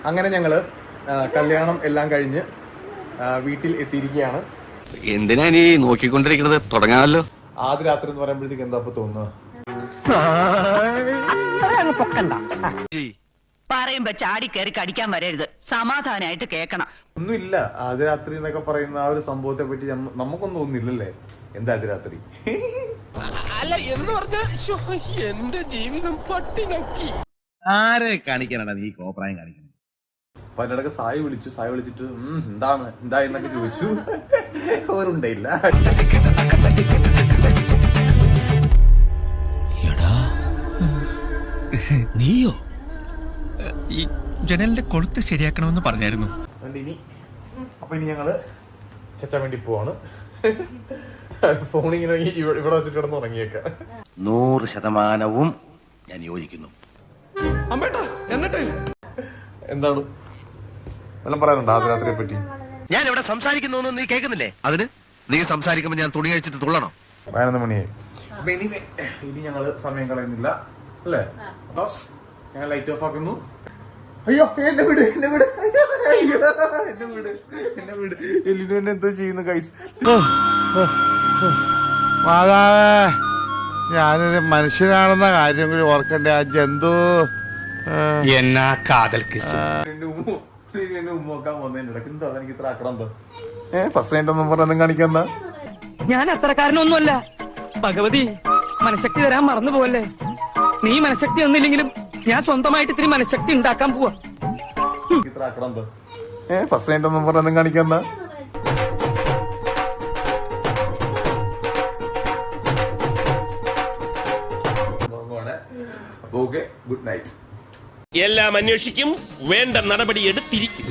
അങ്ങനെ ഞങ്ങള് കല്യാണം എല്ലാം കഴിഞ്ഞ് വീട്ടിൽ എത്തിയിരിക്കുകയാണ്. എന്തിനാ നീ നോക്കിക്കൊണ്ടിരിക്കുന്നത്? തുടങ്ങാമല്ലോ. ആദ്യ രാത്രി എന്ന് പറയുമ്പോഴത്തേക്ക് എന്താ ഇപ്പൊ തോന്നുക? പറയുമ്പോ ചാടി കയറി കടിക്കാൻ വരരുത്, സമാധാനമായിട്ട് കേക്കണം. ഒന്നുമില്ല. ആദ്യ രാത്രി എന്നൊക്കെ പറയുന്ന ആ ഒരു സംഭവത്തെ പറ്റി നമുക്കൊന്നും ഒന്നുമില്ലല്ലേ. എന്താ ആദ്യ രാത്രി? അല്ല എന്ന് പറഞ്ഞ എന്റെ ജീവിതം പട്ടിണക്കി. ആരെ കാണിക്കാനാണ് നീ കോപ്രായം കാണിക്കുന്നത്? അപ്പൊ അതിനിടക്ക് സായി വിളിച്ചിട്ട് എന്താ എന്നൊക്കെ ചോദിച്ചു. ഓരുണ്ടായില്ല. നീയോ? ഈ ജനലിന്റെ കൊളുത്ത് ശരിയാക്കണമെന്ന് പറഞ്ഞായിരുന്നു. ഇനി ഞങ്ങള് ചെറ്റാൻ വേണ്ടി പോവാണ്. ഫോണിങ്ങനെ ഇവിടെ വെച്ചിട്ട് കിടന്ന് ഉറങ്ങിയേക്കാം. 100% ഞാൻ യോജിക്കുന്നു. എന്നിട്ട് എന്താണ് എല്ലാം പറയാനുണ്ടോ ആദ്യ രാത്രിയെ പറ്റി? ഞാൻ ഇവിടെ സംസാരിക്കുന്നു നീ കേൾക്കുന്നില്ലേ? അതിന് നീ സംസാരിക്കുമ്പോ ഞാൻ തുണി കഴിച്ചിട്ട് തുള്ളണോ? 11 മണിയായി. അപ്പൊ ഇനി ഞങ്ങള് സമയം കളയുന്നില്ല അല്ലേ? അപ്പൊ ഞങ്ങൾ ലൈറ്റ് ഓഫ് ആക്കുന്നു. അയ്യോ എന്നെ വിട് എല്ലിനു എന്നെ എന്തോ ചെയ്യുന്നു ഗൈസ്. മാതാവേ, ഞാനൊരു മനുഷ്യനാണെന്ന കാര്യം കൂടി ഓർക്കണ്ടേ. ആ ജന്തു എന്നാ കാതൽ ഉമ്മോക്കാൻ വന്നതിന്റെ ഇടയ്ക്ക് എന്താ എനിക്ക് ഇത്ര ആക്കണം എന്തോ? ഫസ്റ്റ് നൈറ്റ് ഒന്നും പറഞ്ഞൊന്നും കാണിക്കണ്ട. ഞാൻ അത്രക്കാരനൊന്നുമല്ല. ഭഗവതി മനഃശക്തി തരാൻ മറന്നു പോവല്ലേ. നീ മനഃശക്തി ഒന്നില്ലെങ്കിലും ഞാൻ സ്വന്തമായിട്ട് ഇത്തിരി മനഃശക്തി ഉണ്ടാക്കാൻ പോവാ. ഇത്ര ആക്കണം എന്തോ? ഫസ്റ്റ് നൈറ്റ് ഒന്നും പറഞ്ഞൊന്നും കാണിക്കണ്ട. Okay, good night. എല്ലാം അന്വേഷിക്കും, വേണ്ട നടപടി എടുത്തിരിക്കും.